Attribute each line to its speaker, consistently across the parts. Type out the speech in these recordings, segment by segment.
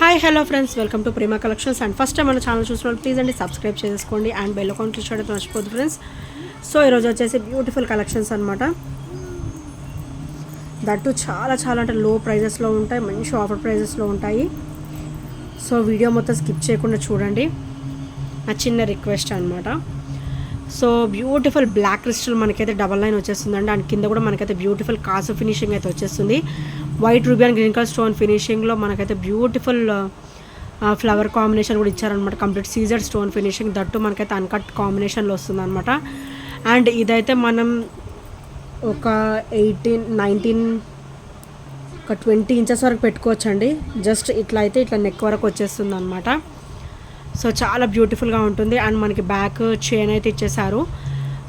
Speaker 1: Hi hello friends, welcome to Prema collections. And first time మన channel చూసిన please అండి subscribe చేసుకోండి and bell icon click చేయడం మర్చిపోద్దు ఫ్రెండ్స్. సో ఈరోజు వచ్చేసి బ్యూటిఫుల్ కలెక్షన్స్ అనమాట. దట్టు చాలా చాలా అంటే లో ప్రైజెస్లో ఉంటాయి, మంచి ఆఫర్ ప్రైజెస్లో ఉంటాయి. సో వీడియో మొత్తం స్కిప్ చేయకుండా చూడండి, నా చిన్న రిక్వెస్ట్ అనమాట. సో బ్యూటిఫుల్ బ్లాక్ క్రిస్టల్ మనకైతే డబల్ లైన్ వచ్చేస్తుందండి. అండ్ కింద కూడా మనకైతే బ్యూటిఫుల్ కాసు ఫినిషింగ్ అయితే వచ్చేస్తుంది. White ruby and green colour stone ఫినిషింగ్లో మనకైతే బ్యూటిఫుల్ ఫ్లవర్ కాంబినేషన్ కూడా ఇచ్చారనమాట. కంప్లీట్ సీజర్ స్టోన్ ఫినిషింగ్, దట్టు మనకైతే అన్కట్ కాంబినేషన్లో వస్తుంది అనమాట. అండ్ ఇదైతే మనం ఒక 18-19 ఒక 20 ఇంచెస్ వరకు పెట్టుకోవచ్చండి. జస్ట్ ఇట్లా అయితే ఇట్లా నెక్ వరకు వచ్చేస్తుంది అనమాట. సో చాలా బ్యూటిఫుల్గా ఉంటుంది. అండ్ మనకి బ్యాక్ చైన్ అయితే ఇచ్చేసారు.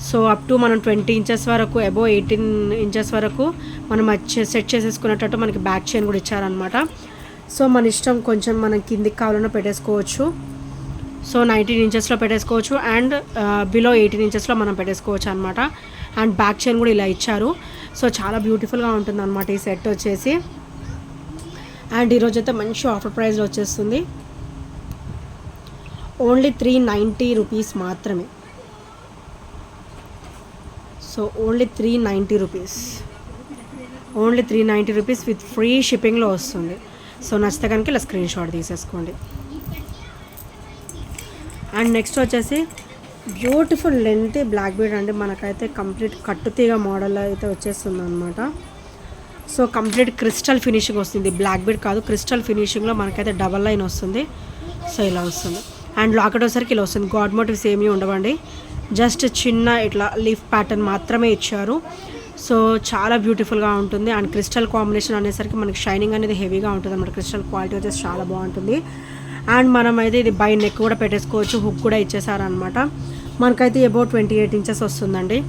Speaker 1: సో అప్ టు మనం 20 ఇంచెస్ వరకు, అబోవ్ 18 ఇంచెస్ వరకు మనం సెట్ చేసేసుకునేటట్టు మనకి బ్యాక్ చైన్ కూడా ఇచ్చారనమాట. సో మన ఇష్టం, కొంచెం మనం కిందికి కావాలన్నా పెట్టేసుకోవచ్చు. సో 19 ఇంచెస్లో పెట్టేసుకోవచ్చు అండ్ బిలో 18 ఇంచెస్లో మనం పెట్టేసుకోవచ్చు అనమాట. అండ్ బ్యాక్ చైన్ కూడా ఇలా ఇచ్చారు. సో చాలా బ్యూటిఫుల్గా ఉంటుంది అనమాట ఈ సెట్ వచ్చేసి. అండ్ ఈరోజు అయితే మంచి ఆఫర్ ప్రైస్లో వచ్చేస్తుంది. ఓన్లీ 390 రూపీస్ మాత్రమే. So only 390 rupees, only 390 rupees with free షిప్పింగ్లో వస్తుంది. సో నచ్చితే కనుక ఇలా స్క్రీన్ షాట్ తీసేసుకోండి. అండ్ నెక్స్ట్ వచ్చేసి బ్యూటిఫుల్ లెంత్ బ్లాక్ బీడ్ అండి. మనకైతే కంప్లీట్ కట్టుతీగ మోడల్ అయితే వచ్చేస్తుంది అనమాట. సో కంప్లీట్ క్రిస్టల్ ఫినిషింగ్ వస్తుంది, బ్లాక్ బీడ్ కాదు, క్రిస్టల్ ఫినిషింగ్లో మనకైతే డబల్ లైన్ వస్తుంది. సో ఇలా వస్తుంది. అండ్ లాకెట్ వచ్చేసరికి ఇలా వస్తుంది. గాడ్ మోటివ్స్ ఏమీ ఉండవండి, జస్ట్ చిన్న ఇట్లా లీఫ్ ప్యాటర్న్ మాత్రమే ఇచ్చారు. సో చాలా బ్యూటిఫుల్గా ఉంటుంది. అండ్ క్రిస్టల్ కాంబినేషన్ అనేసరికి మనకి షైనింగ్ అనేది హెవీగా ఉంటుంది అన్నమాట. క్రిస్టల్ క్వాలిటీ వచ్చేసి చాలా బాగుంటుంది. అండ్ మనం అయితే ఇది బై నెక్ కూడా పెట్టేసుకోవచ్చు, హుక్ కూడా ఇచ్చేసారనమాట. మనకైతే అబౌట్ 28 ఇంచెస్ వస్తుందండి,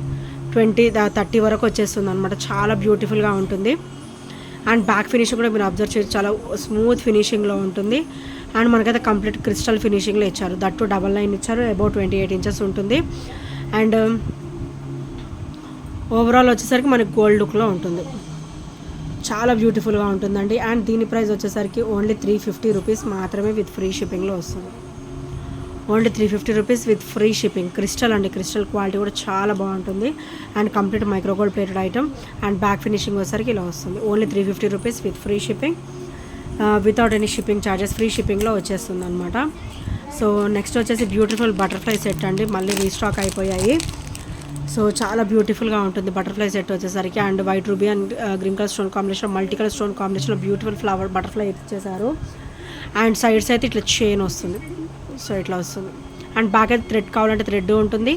Speaker 1: 20-30 వరకు వచ్చేస్తుంది అనమాట. చాలా బ్యూటిఫుల్గా ఉంటుంది. అండ్ బ్యాక్ ఫినిషింగ్ కూడా మీరు అబ్జర్వ్ చేయొచ్చు, చాలా స్మూత్ ఫినిషింగ్లో ఉంటుంది. అండ్ మనకైతే కంప్లీట్ క్రిస్టల్ ఫినిషింగ్లో ఇచ్చారు, దట్టు డబల్ లైన్ ఇచ్చారు. అబౌట్ 28 ఇంచెస్ ఉంటుంది. అండ్ ఓవరాల్ వచ్చేసరికి మనకి గోల్డ్ లుక్లో ఉంటుంది, చాలా బ్యూటిఫుల్గా ఉంటుందండి. అండ్ దీని ప్రైస్ వచ్చేసరికి ఓన్లీ 350 రూపీస్ మాత్రమే విత్ ఫ్రీ షిప్పింగ్లో వస్తుంది. Only 350 rupees with free shipping. Crystal అండి, క్రిస్టల్ క్వాలిటీ కూడా చాలా బాగుంటుంది. And complete micro gold plated item. And back finishing వచ్చేసరికి ఇలా వస్తుంది. Only 350 rupees with free shipping, without any shipping charges, free షిప్పింగ్లో వచ్చేస్తుంది అనమాట. సో నెక్స్ట్ వచ్చేసి బ్యూటిఫుల్ బటర్ఫ్లై సెట్ అండి, మళ్ళీ రీస్టాక్ అయిపోయాయి. సో చాలా బ్యూటిఫుల్గా ఉంటుంది బటర్ఫ్లై సెట్ వచ్చేసరికి. And white ruby and green colour stone combination, multi colour stone కాంబినేషన్లో బ్యూటిఫుల్ ఫ్లవర్ బటర్ఫ్లై ఇచ్చేసారు. అండ్ సైడ్స్ అయితే ఇట్లా చైన్ వస్తుంది. సో ఇట్లా వస్తుంది. అండ్ బ్యాక్ అయితే థ్రెడ్ కావాలంటే థ్రెడ్ ఉంటుంది,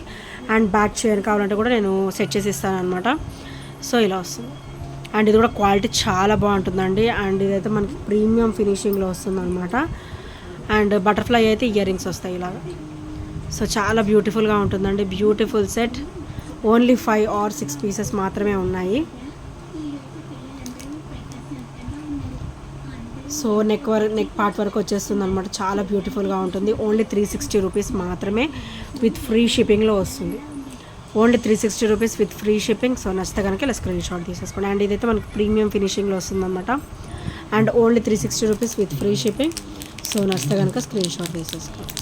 Speaker 1: అండ్ బ్యాక్ చైన్ కావాలంటే కూడా నేను సెట్ చేసి ఇస్తాను అనమాట. సో ఇలా వస్తుంది. అండ్ ఇది కూడా క్వాలిటీ చాలా బాగుంటుందండి. అండ్ ఇదైతే మనకి ప్రీమియం ఫినిషింగ్లో వస్తుంది అనమాట. అండ్ బటర్ఫ్లై అయితే ఇయర్ రింగ్స్ వస్తాయి ఇలాగా. సో చాలా బ్యూటిఫుల్గా ఉంటుందండి. Beautiful set. Only 5 or 6 pieces మాత్రమే ఉన్నాయి. సో నెక్ పార్ట్ వరకు వచ్చేస్తుంది అనమాట. చాలా బ్యూటిఫుల్గా ఉంటుంది. ఓన్లీ 360 రూపీస్ మాత్రమే విత్ ఫ్రీ షిప్పింగ్లో వస్తుంది. Only 360 rupees with free shipping. So నచ్చితే కనుక ఇలా స్క్రీన్ షాట్ తీసేసుకోండి. అండ్ ఇదైతే మనకి ప్రీమియం ఫినిషింగ్లో వస్తుందన్నమాట. And only 360 rupees with free shipping. So నచ్చితే కనుక స్క్రీన్ షాట్ తీసేసుకోండి.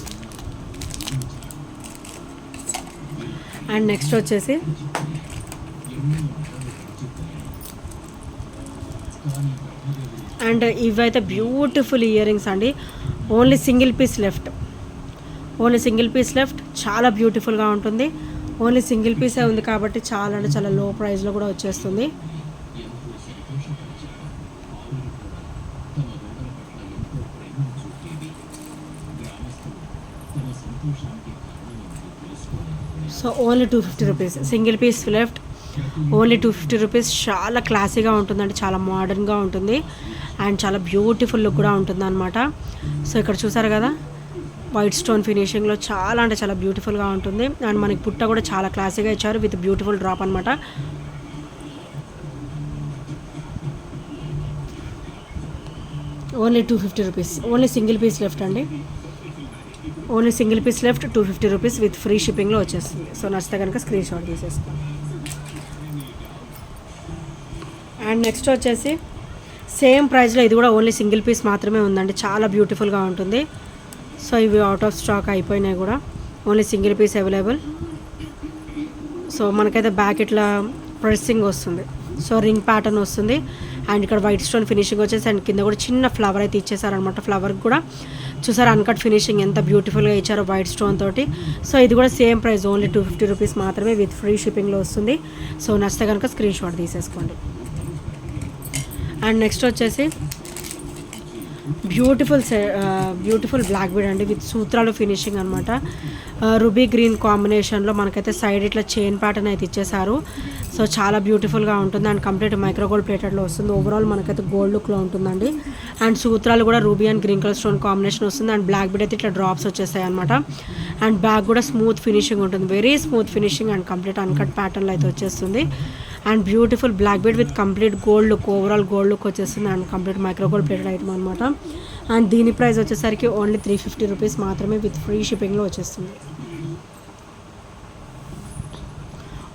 Speaker 1: అండ్ నెక్స్ట్ వచ్చేసి అండ్ ఇవైతే బ్యూటిఫుల్ ఇయర్ రింగ్స్ అండి. Only single piece left, only single piece left. చాలా బ్యూటిఫుల్గా ఉంటుంది. ఓన్లీ సింగిల్ పీసే ఉంది కాబట్టి చాలా అంటే చాలా లో ప్రైస్లో కూడా వచ్చేస్తుంది. So only 250 rupees, single piece left. Only 250 rupees. చాలా క్లాసీగా ఉంటుందండి, చాలా మోడర్న్గా ఉంటుంది. అండ్ చాలా బ్యూటిఫుల్ లుక్ కూడా ఉంటుంది అనమాట. సో ఇక్కడ చూసారు కదా, వైట్ స్టోన్ ఫినిషింగ్లో చాలా అంటే చాలా బ్యూటిఫుల్గా ఉంటుంది. అండ్ మనకి పుట్ట కూడా చాలా క్లాసీగా ఇచ్చారు విత్ బ్యూటిఫుల్ డ్రాప్ అనమాట. Only 250 rupees. Only single piece left అండి. Only single piece left, 250 rupees with free షిప్పింగ్లో వచ్చేస్తుంది. సో నచ్చితే కనుక స్క్రీన్ షాట్ తీసేస్తాం. అండ్ నెక్స్ట్ వచ్చేసి సేమ్ ప్రైస్లో ఇది కూడా ఓన్లీ సింగిల్ పీస్ మాత్రమే ఉందండి. చాలా బ్యూటిఫుల్గా ఉంటుంది. సో ఇవి అవుట్ ఆఫ్ స్టాక్ అయిపోయినాయి కూడా, only single piece available. So మనకైతే బ్యాక్ ఇట్లా ప్రెస్సింగ్ వస్తుంది, సో రింగ్ ప్యాటర్న్ వస్తుంది. అండ్ ఇక్కడ వైట్ స్టోన్ ఫినిషింగ్ వచ్చేసి అండ్ కింద కూడా చిన్న ఫ్లవర్ అయితే ఇచ్చేసారనమాట. ఫ్లవర్కి కూడా చూసారు అన్కట్ ఫినిషింగ్ ఎంత బ్యూటిఫుల్గా ఇచ్చారో వైట్ స్టోన్ తోటి. సో ఇది కూడా సేమ్ ప్రైస్, ఓన్లీ 250 రూపీస్ మాత్రమే విత్ ఫ్రీ షిప్పింగ్లో వస్తుంది. సో నచ్చితే కనుక స్క్రీన్ షాట్ తీసేసుకోండి. అండ్ నెక్స్ట్ వచ్చేసి బ్యూటిఫుల్ బ్లాక్ బీడ్ అండి విత్ సూత్రాలు ఫినిషింగ్ అనమాట. రూబీ గ్రీన్ కాంబినేషన్లో మనకైతే సైడ్ ఇట్లా చైన్ ప్యాటర్న్ అయితే ఇచ్చేసారు. సో చాలా బ్యూటిఫుల్గా ఉంటుంది అండ్ కంప్లీట్ మైక్రో గోల్డ్ ప్లేటెడ్లో వస్తుంది. ఓవరాల్ మనకైతే గోల్డ్ లుక్లో ఉంటుందండి. అండ్ సూత్రాలు కూడా ruby and green colour stone combination వస్తుంది. అండ్ బ్లాక్ బీడ్ అయితే ఇట్లా డ్రాప్స్ వచ్చేస్తాయి అనమాట. అండ్ బ్యాక్ కూడా స్మూత్ ఫినిషింగ్ ఉంటుంది, very smooth finishing and complete uncut ప్యాటర్న్లో అయితే వచ్చేస్తుంది. And beautiful black bead with complete gold look, overall gold look వచ్చేస్తుంది and complete micro gold plated item అనమాట. అండ్ దీని ప్రైస్ వచ్చేసరికి ఓన్లీ 350 రూపీస్ మాత్రమే విత్ ఫ్రీ షిప్పింగ్లో వచ్చేస్తుంది.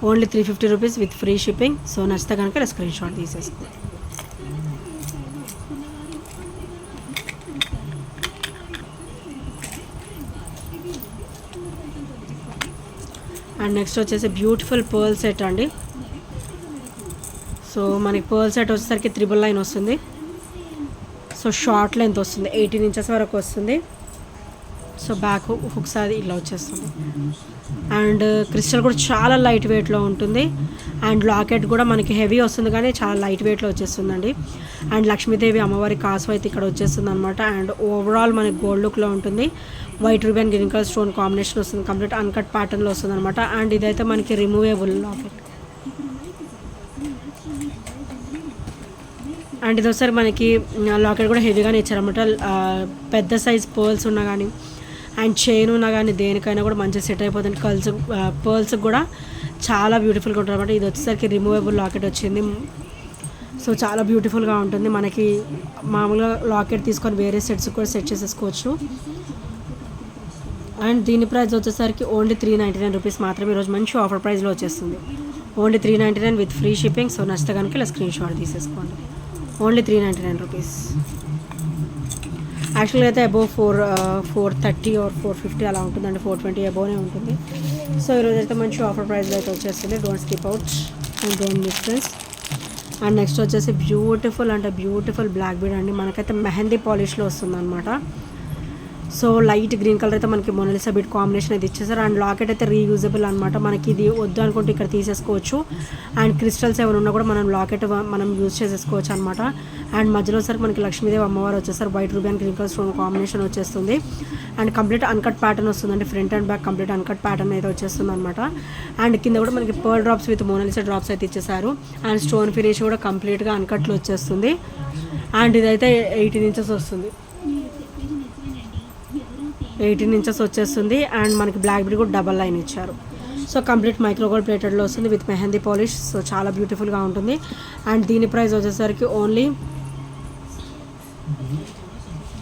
Speaker 1: Only 350 rupees with free shipping. So నచ్చితే కనుక స్క్రీన్ షాట్ తీసేసుకో. అండ్ నెక్స్ట్ వచ్చేసి బ్యూటిఫుల్ పర్ల్ సెట్ అండి. సో మనకి పర్ల్ సెట్ వచ్చేసరికి 999 వస్తుంది. సో షార్ట్ లెంత్ వస్తుంది, 18 ఇంచెస్ వరకు వస్తుంది. సో బ్యాక్ హుక్స్ అది ఇలా వచ్చేస్తుంది. అండ్ క్రిస్టల్ కూడా చాలా లైట్ వెయిట్లో ఉంటుంది. అండ్ లాకెట్ కూడా మనకి హెవీ వస్తుంది కానీ చాలా లైట్ వెయిట్లో వచ్చేస్తుందండి. అండ్ లక్ష్మీదేవి అమ్మవారి కాసు అయితే ఇక్కడ వచ్చేస్తుంది అనమాట. అండ్ ఓవరాల్ మనకి గోల్డ్ లుక్లో ఉంటుంది. White ruby and green colour stone combination వస్తుంది, కంప్లీట్ అన్కట్ ప్యాటర్న్లో వస్తుంది అనమాట. అండ్ ఇదైతే మనకి రిమూవేబుల్ లాకెట్. అండ్ ఇది ఒకసారి మనకి లాకెట్ కూడా హెవీగానే ఇచ్చారనమాట. పెద్ద సైజ్ పర్ల్స్ ఉన్నా కానీ అండ్ చైన్ ఉన్నా కానీ దేనికైనా కూడా మంచిగా సెట్ అయిపోతుంది. పర్ల్స్ కూడా చాలా బ్యూటిఫుల్గా ఉంటుంది అనమాట. ఇది వచ్చేసరికి రిమూవబుల్ లాకెట్ వచ్చింది. సో చాలా బ్యూటిఫుల్గా ఉంటుంది. మనకి మామూలుగా లాకెట్ తీసుకొని వేరే సెట్స్ కూడా సెట్ చేసేసుకోవచ్చు. అండ్ దీని ప్రైస్ వచ్చేసరికి ఓన్లీ 399 రూపీస్ మాత్రమే. ఈరోజు మంచి ఆఫర్ ప్రైస్లో వచ్చేస్తుంది. Only 399 with free shipping. So నచ్చితే కనుక ఇలా స్క్రీన్ షాట్ తీసేసుకోండి. Only 399 rupees. యాక్చువల్గా అయితే అబోవ్ 430 ఆర్ 450 అలా ఉంటుందండి, 420 అబోవ్నే ఉంటుంది. సో ఈరోజు అయితే మంచి ఆఫర్ ప్రైస్లో అయితే వచ్చేస్తుంది. Don't skip out and don't miss friends. And next వచ్చేసి బ్యూటిఫుల్ అంటే బ్యూటిఫుల్ బ్లాక్ బీడ్ అండి. మనకైతే మెహందీ పాలిష్లో వస్తుంది అనమాట. సో లైట్ గ్రీన్ కలర్ అయితే మనకి మొనాలిసా బీడ్ కాంబినేషన్ అయితే ఇచ్చేసారు. అండ్ లాకెట్ అయితే రీయూజబుల్ అనమాట. మనకి ఇది వద్దు అనుకుంటే ఇక్కడ తీసేసుకోవచ్చు. అండ్ క్రిస్టల్స్ ఏమైనా ఉన్నా కూడా మనం లాకెట్ మనం యూజ్ చేసేసుకోవచ్చు అనమాట. అండ్ మధ్యలో సరికి మనకి లక్ష్మీదేవి అమ్మవారు వచ్చేసారు. White ruby and green colour stone combination వచ్చేస్తుంది. అండ్ కంప్లీట్ అన్కట్ ప్యాటర్న్ వస్తుందండి. Front and back complete uncut pattern అయితే వచ్చేస్తుంది అనమాట. అండ్ కింద కూడా మనకి pearl drops with Mona Lisa drops అయితే ఇచ్చేసారు. అండ్ స్టోన్ ఫినిష్ కూడా కంప్లీట్గా అన్కట్లో వచ్చేస్తుంది. అండ్ ఇదైతే 18 ఇంచెస్ వస్తుంది, 18 ఇంచెస్ వచ్చేస్తుంది. అండ్ మనకి బ్లాక్ బీడ్ కూడా డబల్ లైన్ ఇచ్చారు. సో కంప్లీట్ మైక్రో గోల్డ్ ప్లేటెడ్లో వస్తుంది విత్ మెహందీ పాలిష్. సో చాలా బ్యూటిఫుల్గా ఉంటుంది. అండ్ దీని ప్రైస్ వచ్చేసరికి ఓన్లీ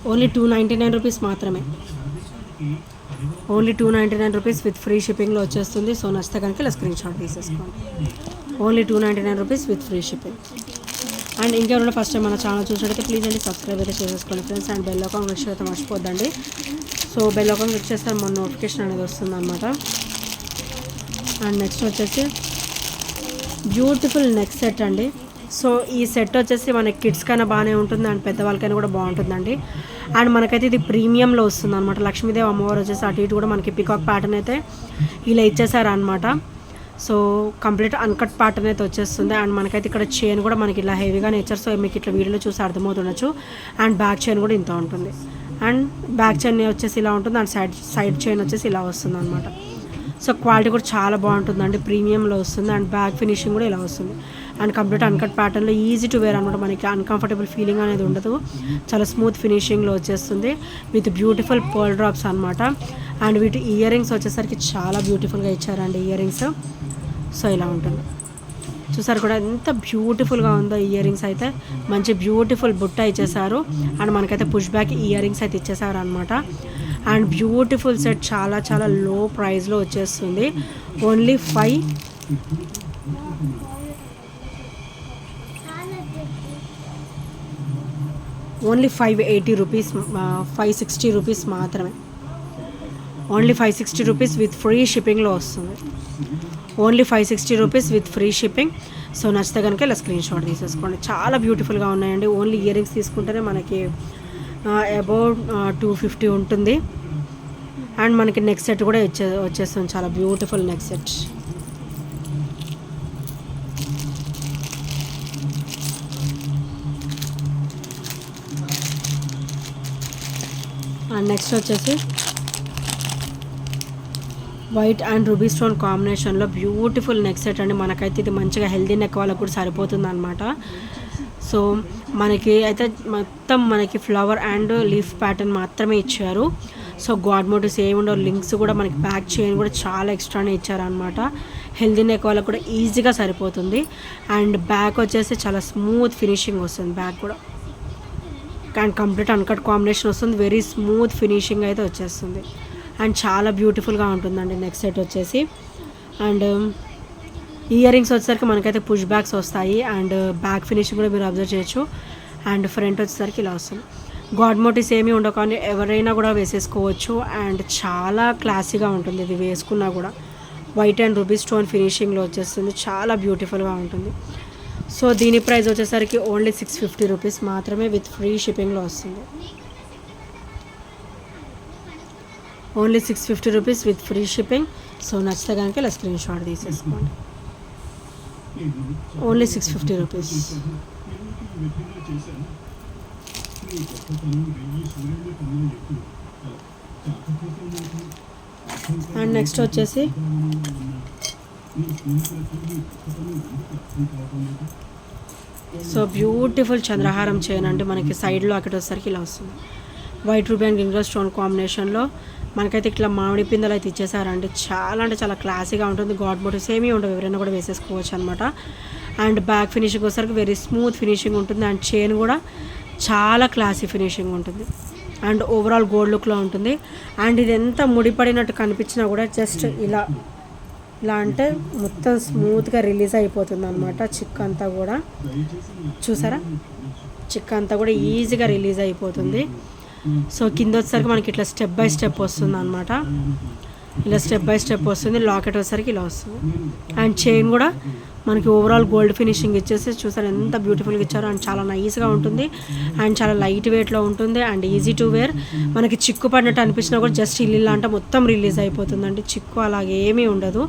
Speaker 1: 299 రూపీస్ మాత్రమే. ఓన్లీ 299 రూపీస్ విత్ ఫ్రీ షిప్పింగ్లో వచ్చేస్తుంది. సో నచ్చితే కనుక ఇలా స్క్రీన్ షాట్ తీసేసుకోండి. Only 299 rupees with free shipping. And ఇంకెవరైనా ఫస్ట్ టైం మన ఛానల్ చూసినట్టయితే ప్లీజ్ అండి సబ్స్క్రైబ్ అయితే చేసేసుకోండి friends. And bell icon click అయితే మర్చిపోద్దండి. సో బెల్ ఐకాన్ క్లిక్ చేస్తే మన నోటిఫికేషన్ అనేది వస్తుంది అనమాట. అండ్ నెక్స్ట్ వచ్చేసి బ్యూటిఫుల్ నెక్ సెట్ అండి. సో ఈ సెట్ వచ్చేసి మనకి కిడ్స్ కైనా బాగానే ఉంటుంది అండ్ పెద్దవాళ్ళకైనా కూడా బాగుంటుందండి. అండ్ మనకైతే ఇది ప్రీమియంలో వస్తుంది అనమాట. లక్ష్మీదేవి అమ్మవారు వచ్చేసి అటు ఇటు కూడా మనకి పికాక్ ప్యాటర్న్ అయితే ఇలా ఇచ్చేసారు అనమాట. సో కంప్లీట్ అన్కట్ ప్యాటర్న్ అయితే వచ్చేస్తుంది. అండ్ మనకైతే ఇక్కడ చైన్ కూడా మనకి ఇలా హెవీగానే ఇచ్చారు. సో మీకు ఇట్లా వీడియోలో చూసి అర్థమవుతుండొచ్చు. అండ్ బ్యాక్ చైన్ కూడా ఇంత ఉంటుంది. అండ్ బ్యాక్ చైన్ వచ్చేసి ఇలా ఉంటుంది. అండ్ సైడ్ చైన్ వచ్చేసి ఇలా వస్తుంది అనమాట. సో క్వాలిటీ కూడా చాలా బాగుంటుందండి, ప్రీమియంలో వస్తుంది. అండ్ బ్యాక్ ఫినిషింగ్ కూడా ఇలా వస్తుంది. అండ్ కంప్లీట్ అన్కట్ ప్యాటర్న్లో ఈజీ టు వేర్ అనమాట. మనకి అన్కంఫర్టబుల్ ఫీలింగ్ అనేది ఉండదు, చాలా స్మూత్ ఫినిషింగ్లో వచ్చేస్తుంది విత్ బ్యూటిఫుల్ పర్ల్ డ్రాప్స్ అనమాట. అండ్ వీటి ఇయర్ రింగ్స్ వచ్చేసరికి చాలా బ్యూటిఫుల్గా ఇచ్చారండి ఇయర్ రింగ్స్. సో ఇలా ఉంటుంది, చూసారు కూడా ఎంత బ్యూటిఫుల్గా ఉందో ఇయర్ రింగ్స్ అయితే. మంచి బ్యూటిఫుల్ బుట్ట ఇచ్చేసారు. అండ్ మనకైతే పుష్ బ్యాక్ ఇయర్ రింగ్స్ అయితే ఇచ్చేసారు అనమాట. అండ్ బ్యూటిఫుల్ సెట్ చాలా చాలా లో ప్రైస్లో వచ్చేస్తుంది. ఓన్లీ 5 5 ఓన్లీ 580 రూపీస్, 560 రూపీస్ మాత్రమే. ఓన్లీ 560 రూపీస్ విత్ ఫ్రీ షిప్పింగ్లో వస్తుంది. Only 560 rupees with free shipping. So నచ్చితే కనుక ఇలా స్క్రీన్ షాట్ తీసేసుకోండి. చాలా బ్యూటిఫుల్గా ఉన్నాయండి. ఓన్లీ ఇయర్ రింగ్స్ తీసుకుంటేనే మనకి అబౌట్ 250 ఉంటుంది. అండ్ మనకి నెక్ సెట్ కూడా వచ్చేస్తుంది. చాలా beautiful neck set. And next వచ్చేసి వైట్ అండ్ రూబీ స్టోన్ కాంబినేషన్లో బ్యూటిఫుల్ నెక్ సెట్ అండి. మనకైతే ఇది మంచిగా హెల్దీ నెక్ వాళ్ళకు కూడా సరిపోతుంది అనమాట. సో మనకి అయితే మొత్తం మనకి ఫ్లవర్ అండ్ లీఫ్ ప్యాటర్న్ మాత్రమే ఇచ్చారు. సో గాడ్ మోటివ్స్ ఏమి ఉండవు. లింక్స్ కూడా మనకి బ్యాక్ చైన్ కూడా చాలా ఎక్స్ట్రానే ఇచ్చారనమాట. హెల్దీ నెక్ వాళ్ళకు కూడా ఈజీగా సరిపోతుంది. అండ్ బ్యాక్ వచ్చేసి చాలా స్మూత్ ఫినిషింగ్ వస్తుంది. బ్యాక్ కూడా అండ్ కంప్లీట్ అన్కట్ కాంబినేషన్ వస్తుంది. వెరీ స్మూత్ ఫినిషింగ్ అయితే వచ్చేస్తుంది. అండ్ చాలా బ్యూటిఫుల్గా ఉంటుందండి నెక్ సెట్ వచ్చేసి. అండ్ ఇయర్ రింగ్స్ వచ్చేసరికి మనకైతే పుష్ బ్యాక్స్ వస్తాయి. అండ్ బ్యాక్ ఫినిషింగ్ కూడా మీరు అబ్జర్వ్ చేయొచ్చు. అండ్ ఫ్రంట్ వచ్చేసరికి ఇలా వస్తుంది. గాడ్ మోటివ్స్ ఏమీ ఉండవు, కానీ ఎవరైనా కూడా వేసేసుకోవచ్చు. అండ్ చాలా క్లాసీగా ఉంటుంది ఇది వేసుకున్నా కూడా. వైట్ అండ్ రూబీ స్టోన్ ఫినిషింగ్లో వచ్చేస్తుంది. చాలా బ్యూటిఫుల్గా ఉంటుంది. సో దీని ప్రైస్ వచ్చేసరికి ఓన్లీ 650 రూపీస్ మాత్రమే విత్ ఫ్రీ షిప్పింగ్లో వస్తుంది. Only 650 rupees with free shipping. So నచ్చితే కనుక ఇలా స్క్రీన్ షాట్ తీసేసుకోండి. Only 650 rupees. అండ్ నెక్స్ట్ వచ్చేసి సో బ్యూటిఫుల్ చంద్రహారం చైన్ అండి. మనకి సైడ్లో అక్కడ వచ్చేసరికి ఇలా వస్తుంది. వైట్ రూబీ అండ్ గింగర్ స్టోన్ కాంబినేషన్లో మనకైతే ఇట్లా మామిడి పిందెలు అయితే ఇచ్చేసారండి. చాలా అంటే చాలా క్లాసీగా ఉంటుంది. గాడ్ మోటివ్స్ ఏమీ ఉండవు, ఎవరైనా కూడా వేసేసుకోవచ్చు అనమాట. అండ్ బ్యాక్ ఫినిషింగ్ వచ్చేసరికి వెరీ స్మూత్ ఫినిషింగ్ ఉంటుంది. అండ్ చైన్ కూడా చాలా క్లాసీ ఫినిషింగ్ ఉంటుంది. అండ్ ఓవరాల్ గోల్డ్ లుక్లో ఉంటుంది. అండ్ ఇది ఎంత ముడిపడినట్టు కనిపించినా కూడా జస్ట్ ఇలా అంటే మొత్తం స్మూత్గా రిలీజ్ అయిపోతుంది అనమాట. చిక్ అంతా కూడా చూసారా, చిక్ అంతా కూడా ఈజీగా రిలీజ్ అయిపోతుంది. సో కింద వచ్చేసరికి మనకి ఇట్లా స్టెప్ బై స్టెప్ వస్తుంది అనమాట. ఇలా స్టెప్ బై స్టెప్ వస్తుంది. లాకెట్ వచ్చేసరికి ఇలా వస్తుంది. అండ్ చైన్ కూడా మనకి ఓవరాల్ గోల్డ్ ఫినిషింగ్ ఇచ్చేసి చూసారు ఎంత బ్యూటిఫుల్గా ఇచ్చారో. అండ్ చాలా నైస్గా ఉంటుంది. అండ్ చాలా లైట్ వెయిట్లో ఉంటుంది. And easy to wear. మనకి చిక్కు పడినట్టు అనిపించినా కూడా జస్ట్ ఇల్లు అంటే మొత్తం రిలీజ్ అయిపోతుందండి. చిక్కు అలాగే ఏమీ ఉండదు.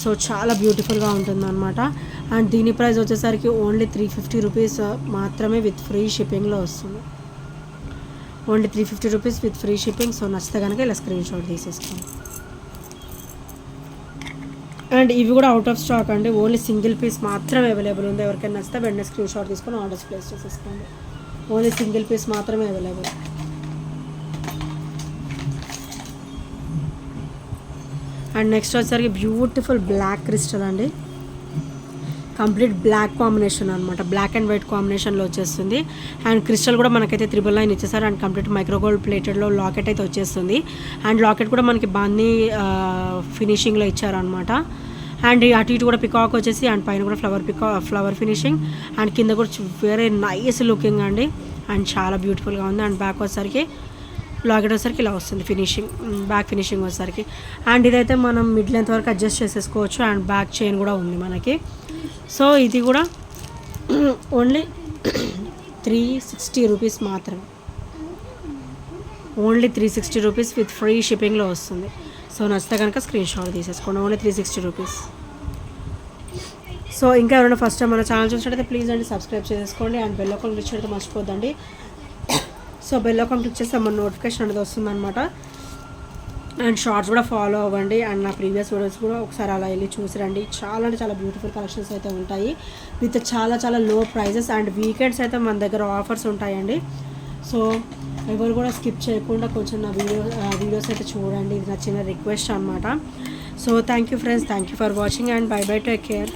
Speaker 1: సో చాలా బ్యూటిఫుల్గా ఉంటుంది అనమాట. అండ్ దీని ప్రైస్ వచ్చేసరికి ఓన్లీ 350 రూపీస్ మాత్రమే విత్ ఫ్రీ షిప్పింగ్లో వస్తుంది. Only 350 rupees with free shipping. So నచ్చితే కనుక ఇలా స్క్రీన్ షాట్ తీసేసుకోండి. అండ్ ఇవి కూడా అవుట్ ఆఫ్ స్టాక్ అండి. ఓన్లీ సింగిల్ పీస్ మాత్రమే అవైలబుల్ ఉంది. ఎవరికైనా నచ్చితే వెంటనే స్క్రీన్ షాట్ తీసుకొని ఆర్డర్స్ ప్లేస్ చేసేసుకోండి. ఓన్లీ సింగిల్ పీస్ మాత్రమే అవైలబుల్. అండ్ నెక్స్ట్ వచ్చేసరికి బ్యూటిఫుల్ బ్లాక్ క్రిస్టల్ అండి. కంప్లీట్ బ్లాక్ కాంబినేషన్ అనమాట. బ్లాక్ అండ్ వైట్ కాంబినేషన్లో వచ్చేస్తుంది. అండ్ క్రిస్టల్ కూడా మనకైతే 999 ఇచ్చేసారు. అండ్ కంప్లీట్ మైక్రోగోల్డ్ ప్లేటెడ్లో లాకెట్ అయితే వచ్చేస్తుంది. అండ్ లాకెట్ కూడా మనకి బాందీ ఫినిషింగ్లో ఇచ్చారనమాట. అండ్ అటు ఇటు కూడా పికాక్ వచ్చేసి అండ్ పైన కూడా ఫ్లవర్ ఫినిషింగ్. అండ్ కింద కూడా వెరీ నైస్ లుకింగ్ అండి. అండ్ చాలా బ్యూటిఫుల్గా ఉంది. అండ్ బ్యాక్ వచ్చేసరికి లాకెట్ వచ్చేసరికి ఇలా వస్తుంది ఫినిషింగ్, బ్యాక్ ఫినిషింగ్ వచ్చేసరికి. అండ్ ఇదైతే మనం మిడ్ లెంత్ వరకు అడ్జస్ట్ చేసేసుకోవచ్చు. అండ్ బ్యాక్ చైన్ కూడా ఉంది మనకి. సో ఇది కూడా ఓన్లీ 360 రూపీస్ మాత్రమే. ఓన్లీ 360 రూపీస్ విత్ ఫ్రీ షిప్పింగ్లో వస్తుంది. సో నచ్చితే కనుక స్క్రీన్ షాట్ తీసేసుకోండి. Only 360 rupees. సో ఇంకా ఎవరైనా ఫస్ట్ టైం మన ఛానల్ చూసినట్టయితే ప్లీజ్ అండి సబ్స్క్రైబ్ చేసుకోండి. అండ్ బెల్ ఐకాన్ క్లిక్ చేయడం మర్చిపోద్దండి. సో బెల్ ఐకాన్ క్లిక్ చేస్తే మన నోటిఫికేషన్ అనేది వస్తుందన్నమాట. అండ్ షార్ట్స్ కూడా ఫాలో అవ్వండి. అండ్ నా ప్రీవియస్ వీడియోస్ కూడా ఒకసారి అలా వెళ్ళి చూసిరండి. చాలా అంటే చాలా బ్యూటిఫుల్ కలెక్షన్స్ అయితే ఉంటాయి విత్ చాలా చాలా లో ప్రైజెస్. అండ్ వీకెండ్స్ అయితే మన దగ్గర ఆఫర్స్ ఉంటాయండి. సో ఎవరు కూడా స్కిప్ చేయకుండా కొంచెం నా వీడియోస్ అయితే చూడండి. ఇది నా చిన్న రిక్వెస్ట్ అనమాట. So thank you friends, thank you for watching and by by, take care.